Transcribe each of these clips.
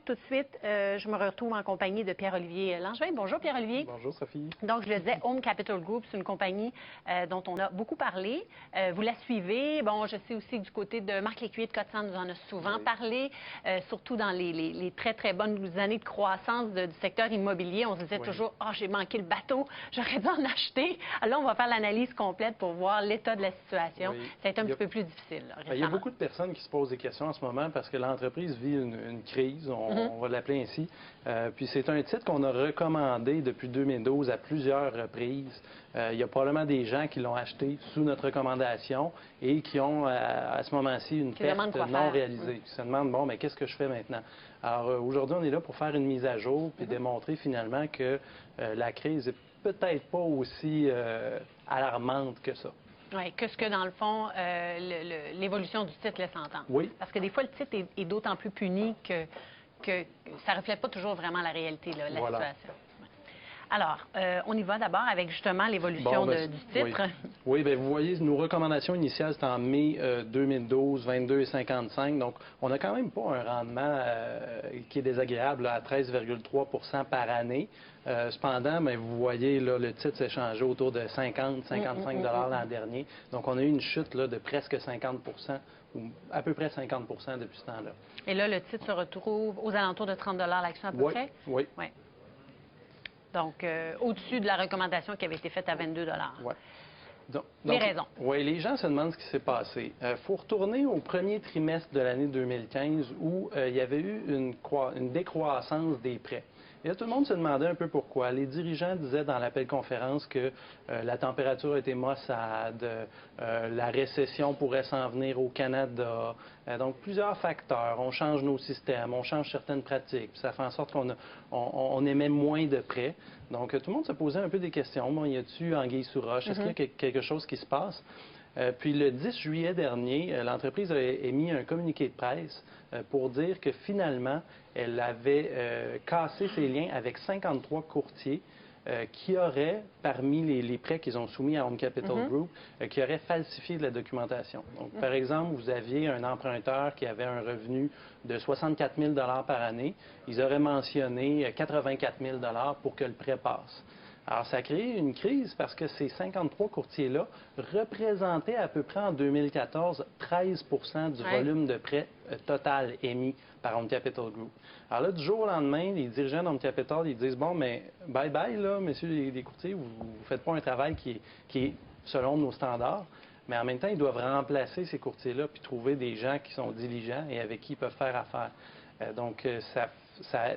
tout de suite, je me retrouve en compagnie de Pierre-Olivier Langevin. Bonjour Pierre-Olivier. Bonjour Sophie. Donc, je le disais, Home Capital Group, c'est une compagnie dont on a beaucoup parlé. Vous la suivez. Bon, je sais aussi que du côté de Marc Lécuyer de Cote-Sang nous en a souvent parlé, surtout dans les très, très bonnes années de croissance du secteur immobilier. On se disait toujours, « Ah, j'ai manqué le bateau, j'aurais dû en acheter. » Alors là, on va faire l'analyse complète pour voir l'état de la situation. Ça a été un petit peu plus difficile, là, il y a beaucoup de personnes qui se posent des questions en ce moment parce que l'entreprise vit une crise, on va l'appeler ainsi. Puis c'est un titre qu'on a recommandé depuis 2012 à plusieurs reprises. Il y a probablement des gens qui l'ont acheté sous notre recommandation et qui ont à ce moment-ci une perte non réalisée. Qui se demandent, bon, mais qu'est-ce que je fais maintenant? Alors aujourd'hui, on est là pour faire une mise à jour puis démontrer finalement que la crise n'est peut-être pas aussi alarmante que ça. Oui, que ce que, dans le fond, l'évolution du titre laisse entendre. Oui. Parce que des fois, le titre est d'autant plus puni que ça ne reflète pas toujours vraiment la réalité, là, la situation. Alors, on y va d'abord avec justement l'évolution du titre. Oui, bien, vous voyez, nos recommandations initiales, c'était en mai 2012, 22,55. Donc, on n'a quand même pas un rendement qui est désagréable là, à 13,3 par année. Cependant, bien, vous voyez, là, le titre s'est changé autour de 50-55 l'an dernier. Donc, on a eu une chute là, de presque 50 ou à peu près 50 depuis ce temps-là. Et là, le titre se retrouve aux alentours de 30 l'action à peu près? Oui. Donc, au-dessus de la recommandation qui avait été faite à 22 Oui. Les raisons. Oui, les gens se demandent ce qui s'est passé. Il faut retourner au premier trimestre de l'année 2015 où il y avait eu une décroissance des prêts. Et là, tout le monde se demandait un peu pourquoi. Les dirigeants disaient dans l'appel conférence que la température était maussade, la récession pourrait s'en venir au Canada. Donc, plusieurs facteurs. On change nos systèmes, on change certaines pratiques. Puis ça fait en sorte qu'on émet moins de prêts. Donc, tout le monde se posait un peu des questions. Bon, y a-t-il anguille sous roche? Est-ce qu'il y a quelque chose qui se passe? Puis le 10 juillet dernier, l'entreprise a émis un communiqué de presse pour dire que finalement, elle avait cassé ses liens avec 53 courtiers qui auraient, parmi les prêts qu'ils ont soumis à Home Capital Group, qui auraient falsifié de la documentation. Donc, par exemple, vous aviez un emprunteur qui avait un revenu de 64 000 par année. Ils auraient mentionné 84 000 pour que le prêt passe. Alors, ça a créé une crise parce que ces 53 courtiers-là représentaient à peu près en 2014 13 du volume de prêts total émis par Home Capital Group. Alors là, du jour au lendemain, les dirigeants d'Home Capital, ils disent, bon, mais bye-bye, là, messieurs les courtiers, vous ne faites pas un travail qui est selon nos standards. Mais en même temps, ils doivent remplacer ces courtiers-là puis trouver des gens qui sont diligents et avec qui ils peuvent faire affaire. Donc,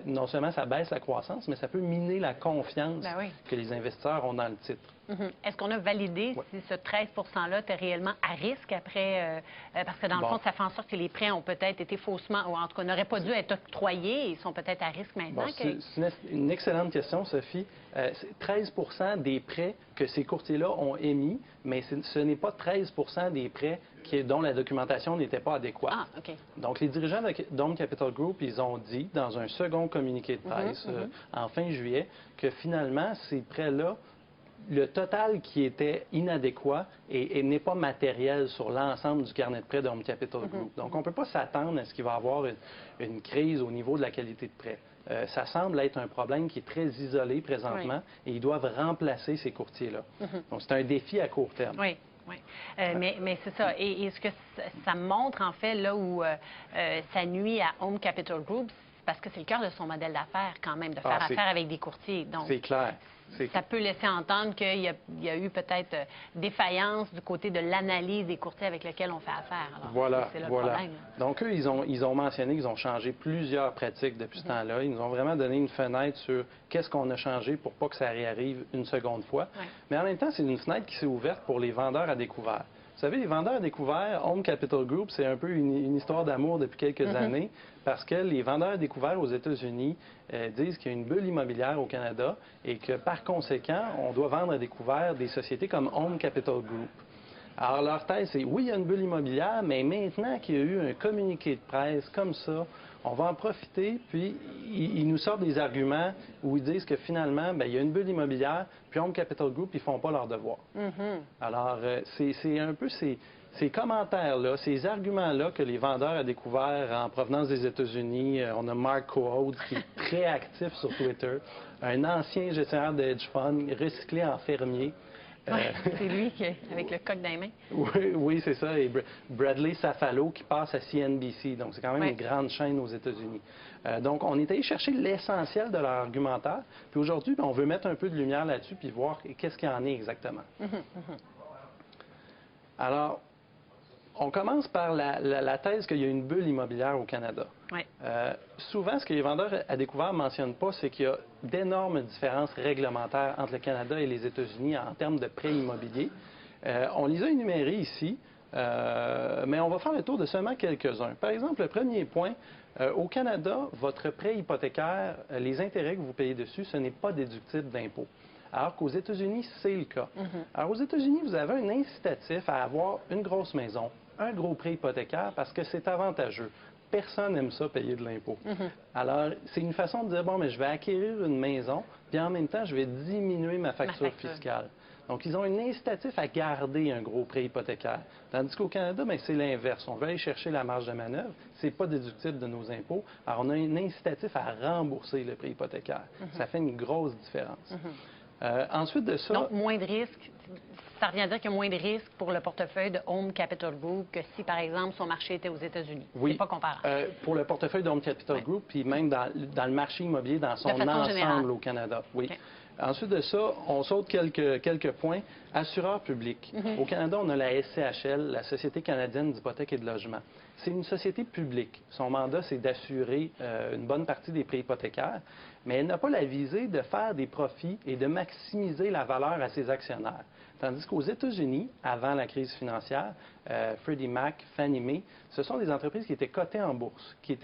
non seulement ça baisse la croissance, mais ça peut miner la confiance que les investisseurs ont dans le titre. Est-ce qu'on a validé si ce 13 %-là était réellement à risque après? Parce que dans le fond, ça fait en sorte que les prêts ont peut-être été faussement, ou en tout cas n'auraient pas dû être octroyés. Ils sont peut-être à risque maintenant. C'est une excellente question, Sophie. 13 des prêts que ces courtiers-là ont émis, mais ce n'est pas 13 des prêts dont la documentation n'était pas adéquate. Donc, les dirigeants d'Home Capital Group, ils ont dit, dans un second communiqué de presse, en fin juillet, que finalement, ces prêts-là, le total qui était inadéquat et n'est pas matériel sur l'ensemble du carnet de prêts de Home Capital Group. Donc, on ne peut pas s'attendre à ce qu'il va y avoir une crise au niveau de la qualité de prêt. Ça semble être un problème qui est très isolé présentement et ils doivent remplacer ces courtiers-là. Donc, c'est un défi à court terme. Mais c'est ça. Et ce que ça montre, en fait, là où ça nuit à Home Capital Group, parce que c'est le cœur de son modèle d'affaires, quand même, de faire affaire avec des courtiers. Donc, c'est clair. Ça peut laisser entendre qu'il y a eu peut-être défaillance du côté de l'analyse des courtiers avec lesquels on fait affaire. Alors, c'est le problème. Donc, eux, ils ont mentionné qu'ils ont changé plusieurs pratiques depuis ce temps-là. Ils nous ont vraiment donné une fenêtre sur qu'est-ce qu'on a changé pour pas que ça réarrive une seconde fois. Mais en même temps, c'est une fenêtre qui s'est ouverte pour les vendeurs à découvert. Vous savez, les vendeurs à découvert, Home Capital Group, c'est un peu une histoire d'amour depuis quelques années parce que les vendeurs à découvert aux États-Unis disent qu'il y a une bulle immobilière au Canada et que, par conséquent, on doit vendre à découvert des sociétés comme Home Capital Group. Alors, leur thèse, c'est oui, il y a une bulle immobilière, mais maintenant qu'il y a eu un communiqué de presse comme ça, on va en profiter, puis ils nous sortent des arguments où ils disent que finalement, bien, il y a une bulle immobilière, puis Home Capital Group, ils ne font pas leur devoir. Alors, c'est un peu ces commentaires-là, ces arguments-là que les vendeurs ont découverts en provenance des États-Unis, on a Mark Cohodes qui est très actif sur Twitter, un ancien gestionnaire de hedge fund, recyclé en fermier. Ouais, c'est lui qui, avec le coq dans les mains. Oui, c'est ça. Et Bradley Safalo qui passe à CNBC. Donc, c'est quand même Ouais. une grande chaîne aux États-Unis. Donc, on est allé chercher l'essentiel de leur argumentaire. Puis aujourd'hui, on veut mettre un peu de lumière là-dessus puis voir qu'est-ce qu'il y en est exactement. Alors, on commence par la thèse qu'il y a une bulle immobilière au Canada. Ouais. Souvent, ce que les vendeurs à découvert ne mentionnent pas, c'est qu'il y a d'énormes différences réglementaires entre le Canada et les États-Unis en termes de prêts immobiliers. On les a énumérés ici, mais on va faire le tour de seulement quelques-uns. Par exemple, le premier point, au Canada, votre prêt hypothécaire, les intérêts que vous payez dessus, ce n'est pas déductible d'impôt. Alors qu'aux États-Unis, c'est le cas. Alors, aux États-Unis, vous avez un incitatif à avoir une grosse maison, un gros prêt hypothécaire, parce que c'est avantageux. Personne n'aime ça, payer de l'impôt. Alors, c'est une façon de dire, bon, mais je vais acquérir une maison, puis en même temps, je vais diminuer ma facture fiscale. Donc, ils ont un incitatif à garder un gros prêt hypothécaire. Tandis qu'au Canada, bien, c'est l'inverse. On veut aller chercher la marge de manœuvre. C'est pas déductible de nos impôts. Alors, on a un incitatif à rembourser le prêt hypothécaire. Ça fait une grosse différence. Ensuite de ça... Donc, moins de risques. Ça revient à dire qu'il y a moins de risques pour le portefeuille de Home Capital Group que si, par exemple, son marché était aux États-Unis. Oui. C'est pas comparable. Pour le portefeuille de Home Capital Group, puis même dans le marché immobilier dans son ensemble générale. Au Canada. Oui. Okay. Ensuite de ça, on saute quelques points. Assureur public. Au Canada, on a la SCHL, la Société canadienne d'hypothèques et de logement. C'est une société publique. Son mandat, c'est d'assurer une bonne partie des prêts hypothécaires, mais elle n'a pas la visée de faire des profits et de maximiser la valeur à ses actionnaires. Tandis qu'aux États-Unis, avant la crise financière, Freddie Mac, Fannie Mae, ce sont des entreprises qui étaient cotées en bourse, qui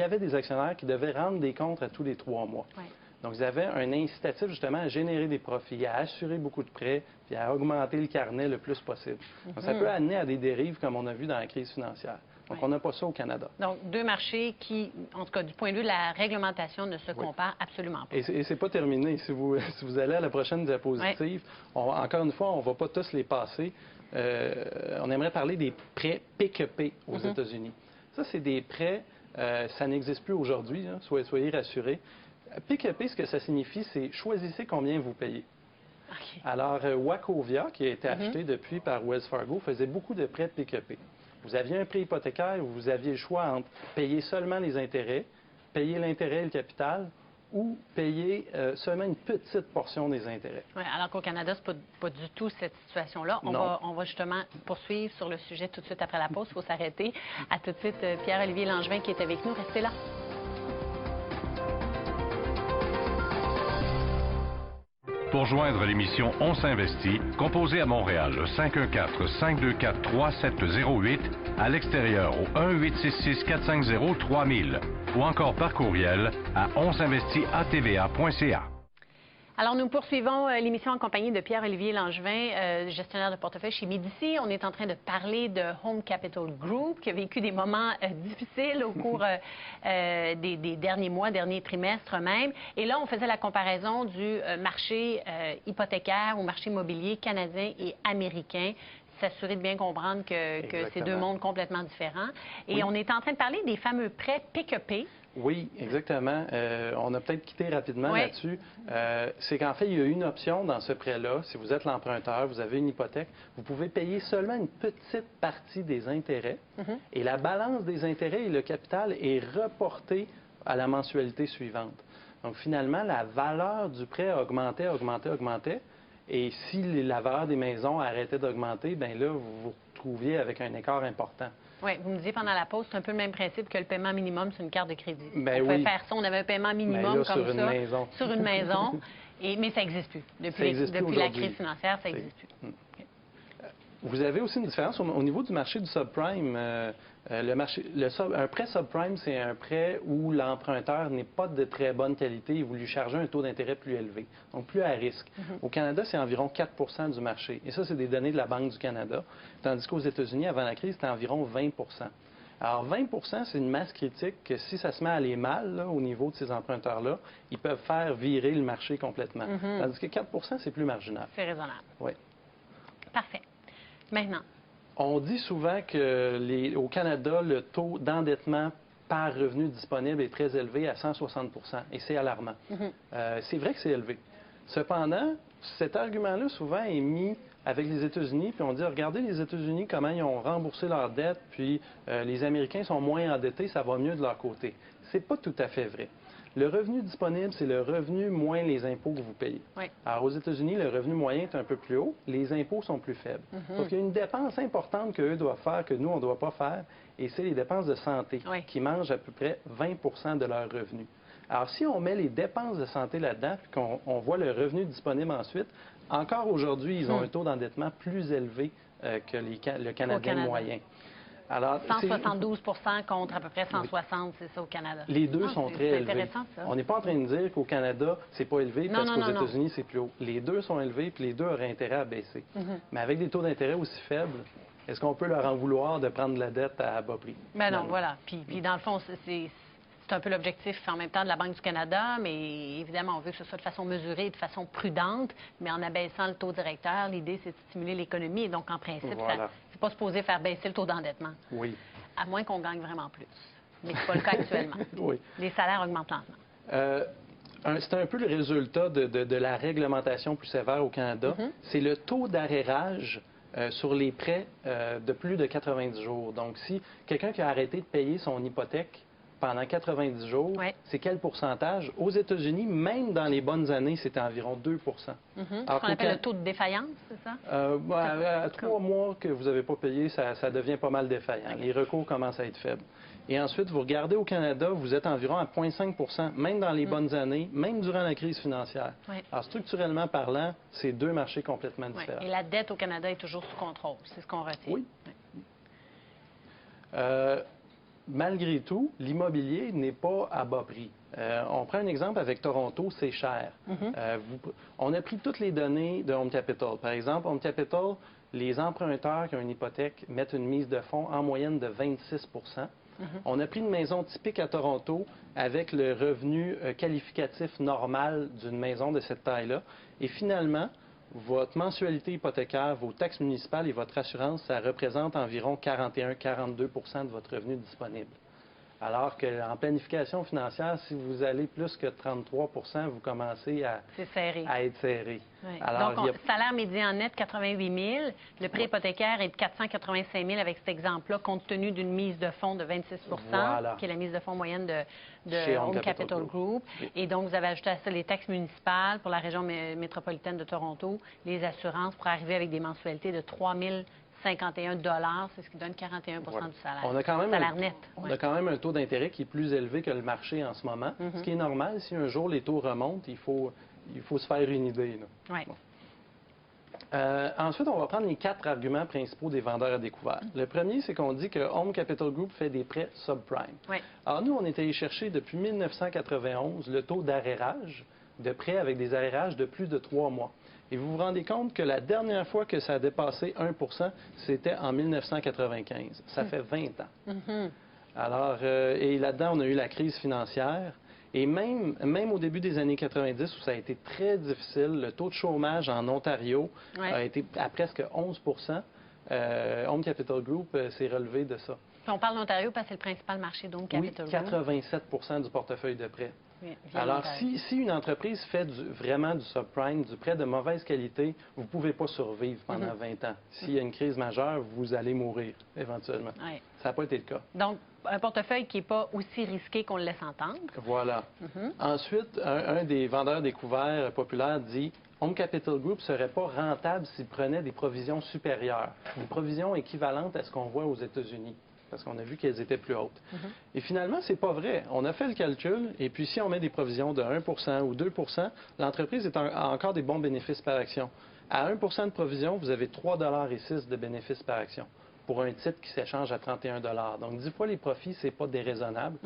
avaient des actionnaires qui devaient rendre des comptes à tous les 3 mois. Ouais. Donc, ils avaient un incitatif justement à générer des profits, à assurer beaucoup de prêts, puis à augmenter le carnet le plus possible. Donc, ça peut amener à des dérives comme on a vu dans la crise financière. Donc, on n'a pas ça au Canada. Donc, deux marchés qui, en tout cas, du point de vue de la réglementation, ne se comparent absolument pas. Et c'est pas terminé. Si vous allez à la prochaine diapositive, encore une fois, on ne va pas tous les passer. On aimerait parler des prêts PQP aux États-Unis. Ça, c'est des prêts, ça n'existe plus aujourd'hui, hein, soyez rassurés. PQP, ce que ça signifie, c'est choisissez combien vous payez. Okay. Alors, Wachovia, qui a été acheté depuis par Wells Fargo, faisait beaucoup de prêts de PQP. Vous aviez un prêt hypothécaire où vous aviez le choix entre payer seulement les intérêts, payer l'intérêt et le capital, ou payer seulement une petite portion des intérêts. Oui, alors qu'au Canada, ce n'est pas du tout cette situation-là. On va justement poursuivre sur le sujet tout de suite après la pause. Il faut s'arrêter. À tout de suite, Pierre-Olivier Langevin qui est avec nous. Restez là. Pour joindre l'émission On s'investit, composez à Montréal le 514-524-3708, à l'extérieur au 1-866-450-3000 ou encore par courriel à onsinvestit@tva.ca. Alors, nous poursuivons l'émission en compagnie de Pierre-Olivier Langevin, gestionnaire de portefeuille chez Médicis. On est en train de parler de Home Capital Group, qui a vécu des moments difficiles au cours des derniers mois, derniers trimestres même. Et là, on faisait la comparaison du marché hypothécaire au marché immobilier canadien et américain. S'assurer de bien comprendre que c'est deux mondes complètement différents. Et on est en train de parler des fameux prêts PQP. Oui, exactement. On a peut-être quitté rapidement là-dessus. C'est qu'en fait, il y a une option dans ce prêt-là. Si vous êtes l'emprunteur, vous avez une hypothèque, vous pouvez payer seulement une petite partie des intérêts. Et la balance des intérêts et le capital est reportée à la mensualité suivante. Donc, finalement, la valeur du prêt augmentait. Et si la valeur des maisons arrêtait d'augmenter, bien là, vous vous retrouviez avec un écart important. Oui, vous me disiez pendant la pause, c'est un peu le même principe que le paiement minimum sur une carte de crédit. Bien, on pouvait faire ça, on avait un paiement minimum comme sur une maison. Sur une maison, mais ça n'existe plus. Depuis la crise financière, ça n'existe plus. Okay. Vous avez aussi une différence au niveau du marché du subprime. Un prêt subprime, c'est un prêt où l'emprunteur n'est pas de très bonne qualité et vous lui chargez un taux d'intérêt plus élevé, donc plus à risque. Au Canada, c'est environ 4 du marché. Et ça, c'est des données de la Banque du Canada. Tandis qu'aux États-Unis, avant la crise, c'était environ 20 Alors, 20 c'est une masse critique que si ça se met à aller mal là, au niveau de ces emprunteurs-là, ils peuvent faire virer le marché complètement. Tandis que 4 c'est plus marginal. C'est raisonnable. Oui. Parfait. Maintenant, On dit souvent qu'au Canada, le taux d'endettement par revenu disponible est très élevé à 160 % et c'est alarmant. C'est vrai que c'est élevé. Cependant, cet argument-là, souvent, est mis avec les États-Unis, puis on dit, regardez les États-Unis, comment ils ont remboursé leurs dettes, puis les Américains sont moins endettés, ça va mieux de leur côté. C'est pas tout à fait vrai. Le revenu disponible, c'est le revenu moins les impôts que vous payez. Oui. Alors, aux États-Unis, le revenu moyen est un peu plus haut, les impôts sont plus faibles. Donc, il y a une dépense importante qu'eux doivent faire, que nous, on ne doit pas faire, et c'est les dépenses de santé, qui mangent à peu près 20 % de leurs revenus. Alors, si on met les dépenses de santé là-dedans, puis qu'on voit le revenu disponible ensuite, encore aujourd'hui, ils ont un taux d'endettement plus élevé que le Canadien moyen. Alors, 172 % contre à peu près 160, c'est ça au Canada. Les deux sont très élevés. Intéressant, ça. On n'est pas en train de dire qu'au Canada, c'est pas élevé parce qu'aux États-Unis, c'est plus haut. Les deux sont élevés, puis les deux auraient intérêt à baisser. Mais avec des taux d'intérêt aussi faibles, est-ce qu'on peut leur en vouloir de prendre la dette à bas prix? Ben non, voilà. Puis dans le fond, c'est un peu l'objectif en même temps de la Banque du Canada, mais évidemment, on veut que ce soit de façon mesurée, de façon prudente, mais en abaissant le taux directeur, l'idée, c'est de stimuler l'économie. Et donc, en principe, c'est pas supposé faire baisser le taux d'endettement. Oui. À moins qu'on gagne vraiment plus. Mais c'est pas le cas actuellement. Oui. Les salaires augmentent lentement. C'est un peu le résultat de la réglementation plus sévère au Canada. C'est le taux d'arrérage sur les prêts de plus de 90 jours. Donc, si quelqu'un qui a arrêté de payer son hypothèque pendant 90 jours, c'est quel pourcentage? Aux États-Unis, même dans les bonnes années, c'était environ 2 Ce qu'on appelle le taux de défaillance, c'est ça? À 3 mois que vous n'avez pas payé, ça devient pas mal défaillant. Les recours commencent à être faibles. Et ensuite, vous regardez au Canada, vous êtes environ à 0,5 %, même dans les bonnes années, même durant la crise financière. Alors, structurellement parlant, c'est deux marchés complètement différents. Et la dette au Canada est toujours sous contrôle, c'est ce qu'on retient. Oui. Malgré tout, l'immobilier n'est pas à bas prix. On prend un exemple avec Toronto, c'est cher. On a pris toutes les données de Home Capital. Par exemple, Home Capital, les emprunteurs qui ont une hypothèque mettent une mise de fonds en moyenne de 26 %. On a pris une maison typique à Toronto avec le revenu qualificatif normal d'une maison de cette taille-là. Et finalement, votre mensualité hypothécaire, vos taxes municipales et votre assurance, ça représente environ 41-42 % de votre revenu disponible. Alors qu'en planification financière, si vous allez plus que 33 % vous commencez à être serré. Alors, donc, salaire médian net, 88 000. Le prêt hypothécaire est de 485 000 avec cet exemple-là, compte tenu d'une mise de fonds de 26 qui est la mise de fonds moyenne de Home Capital Group. Et donc, vous avez ajouté à ça les taxes municipales pour la région métropolitaine de Toronto, les assurances pour arriver avec des mensualités de 3 051 $, c'est ce qui donne 41 % du salaire. On a quand même salaire net. On a quand même un taux d'intérêt qui est plus élevé que le marché en ce moment, ce qui est normal. Si un jour les taux remontent, il faut se faire une idée. Ensuite, on va prendre les 4 arguments principaux des vendeurs à découvert. Le premier, c'est qu'on dit que Home Capital Group fait des prêts subprime. Alors nous, on est allé chercher depuis 1991 le taux d'arrérage de prêts avec des arrérages de plus de 3 mois. Et vous vous rendez compte que la dernière fois que ça a dépassé 1 %, c'était en 1995. Ça fait 20 ans. Alors, et là-dedans, on a eu la crise financière. Et même au début des années 90, où ça a été très difficile, le taux de chômage en Ontario a été à presque 11 %. Home Capital Group s'est relevé de ça. Puis on parle d'Ontario parce que c'est le principal marché d'Home Capital Group. 87 % du portefeuille de prêt. Alors, si une entreprise fait vraiment du subprime, du prêt de mauvaise qualité, vous ne pouvez pas survivre pendant 20 ans. S'il y a une crise majeure, vous allez mourir éventuellement. Ça n'a pas été le cas. Donc, un portefeuille qui n'est pas aussi risqué qu'on le laisse entendre. Voilà. Ensuite, un des vendeurs découverts populaires dit « Home Capital Group ne serait pas rentable s'il prenait des provisions supérieures, des provisions équivalentes à ce qu'on voit aux États-Unis. » Parce qu'on a vu qu'elles étaient plus hautes. Et finalement, c'est pas vrai. On a fait le calcul, et puis si on met des provisions de 1 % ou 2 % l'entreprise a encore des bons bénéfices par action. À 1 % de provision, vous avez 3,06 $ de bénéfices par action pour un titre qui s'échange à 31 $. Donc, 10 fois les profits, c'est pas déraisonnable.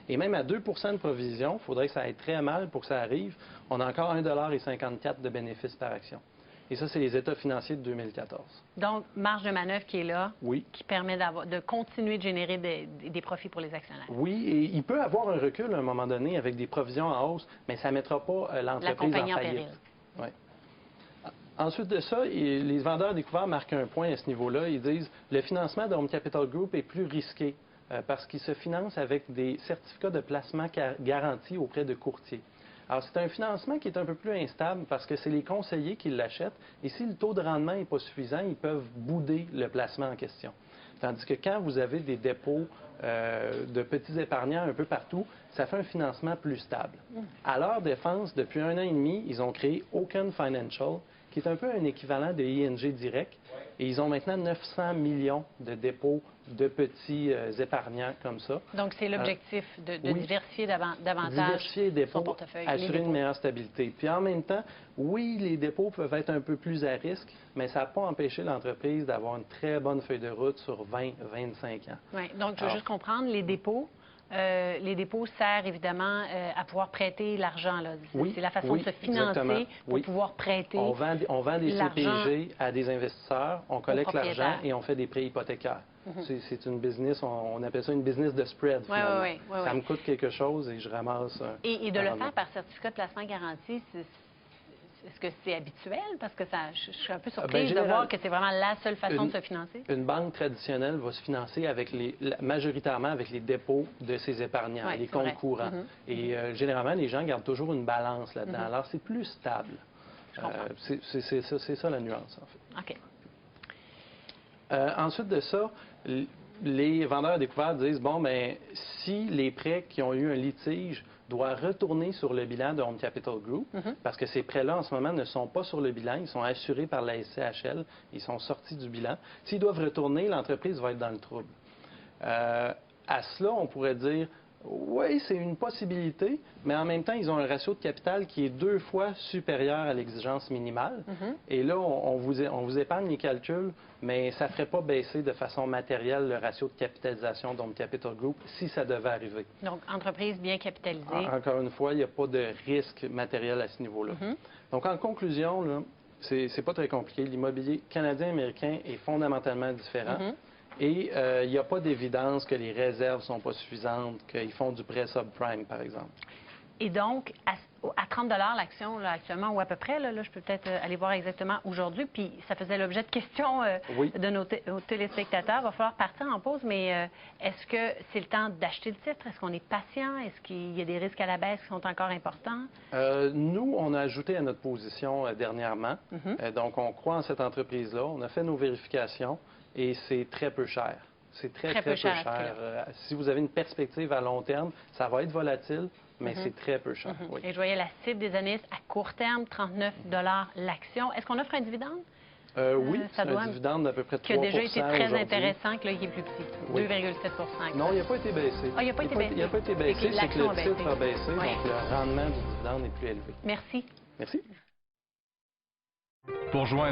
Et même à 2 % de provision, il faudrait que ça aille très mal pour que ça arrive. On a encore 1,54 $ de bénéfices par action. Et ça, c'est les états financiers de 2014. Donc, marge de manœuvre qui est là, oui, qui permet de continuer de générer des profits pour les actionnaires. Oui, et il peut avoir un recul à un moment donné avec des provisions en hausse, mais ça ne mettra pas l'entreprise en faillite. Oui. Ensuite de ça, les vendeurs découverts marquent un point à ce niveau-là. Ils disent le financement de Home Capital Group est plus risqué parce qu'il se finance avec des certificats de placement garantis auprès de courtiers. Alors, c'est un financement qui est un peu plus instable parce que c'est les conseillers qui l'achètent et si le taux de rendement n'est pas suffisant, ils peuvent bouder le placement en question. Tandis que quand vous avez des dépôts de petits épargnants un peu partout, ça fait un financement plus stable. À leur défense, depuis 1 an et demi, ils ont créé Oaken Financial, qui est un peu un équivalent de ING Direct. Et ils ont maintenant 900 millions de dépôts de petits épargnants comme ça. Donc, c'est l'objectif de oui, diversifier davantage diversifier les dépôts, son portefeuille. assurer une meilleure stabilité. Puis en même temps, oui, les dépôts peuvent être un peu plus à risque, mais ça n'a pas empêché l'entreprise d'avoir une très bonne feuille de route sur 20-25 ans. Oui, donc je veux juste comprendre, les dépôts servent évidemment à pouvoir prêter l'argent. Oui, c'est la façon de se financer pour pouvoir prêter. On vend des CPG à des investisseurs, on collecte l'argent et on fait des prêts hypothécaires. C'est une business, on appelle ça une business de spread. Finalement. Ça me coûte quelque chose et je ramasse. Et de le faire par certificat de placement garanti, est-ce que c'est habituel? Parce que je suis un peu surprise de voir que c'est vraiment la seule façon de se financer. Une banque traditionnelle va se financer majoritairement avec les dépôts de ses épargnants, les comptes courants. Et généralement, les gens gardent toujours une balance là-dedans. Alors, c'est plus stable. C'est ça la nuance, en fait. OK. Ensuite de ça, les vendeurs découverts disent, bon, mais si les prêts qui ont eu un litige doivent retourner sur le bilan de Home Capital Group, parce que ces prêts-là, en ce moment, ne sont pas sur le bilan, ils sont assurés par la SCHL, ils sont sortis du bilan. S'ils doivent retourner, l'entreprise va être dans le trouble. À cela, on pourrait dire, oui, c'est une possibilité, mais en même temps, ils ont un ratio de capital qui est 2 fois supérieur à l'exigence minimale. Et là, on vous épargne les calculs, mais ça ne ferait pas baisser de façon matérielle le ratio de capitalisation d'Home Capital Group si ça devait arriver. Donc, entreprise bien capitalisée. Encore une fois, il n'y a pas de risque matériel à ce niveau-là. Donc, en conclusion, c'est pas très compliqué. L'immobilier canadien-américain est fondamentalement différent. Et il n'y a pas d'évidence que les réserves ne sont pas suffisantes, qu'ils font du prêt subprime, par exemple. Et donc, à 30 l'action actuellement, ou à peu près, là, je peux peut-être aller voir exactement aujourd'hui, puis ça faisait l'objet de questions de nos téléspectateurs. Il va falloir partir en pause, mais est-ce que c'est le temps d'acheter le titre? Est-ce qu'on est patient? Est-ce qu'il y a des risques à la baisse qui sont encore importants? Nous, on a ajouté à notre position dernièrement. Donc, on croit en cette entreprise-là. On a fait nos vérifications. Et c'est très peu cher. C'est très peu cher. Si vous avez une perspective à long terme, ça va être volatile, mais c'est très peu cher. Oui. Et je voyais la cible des analystes à court terme, 39 l'action. Est-ce qu'on offre un dividende? Oui, c'est un dividende d'à peu près 3 qui a déjà été très intéressant, que là, il est plus petit, 2,7 Non, il n'a pas été baissé. Ah, il n'a pas été baissé? Il n'a pas été baissé, c'est que le titre a baissé, donc le rendement du dividende est plus élevé. Merci. Merci. Pour joindre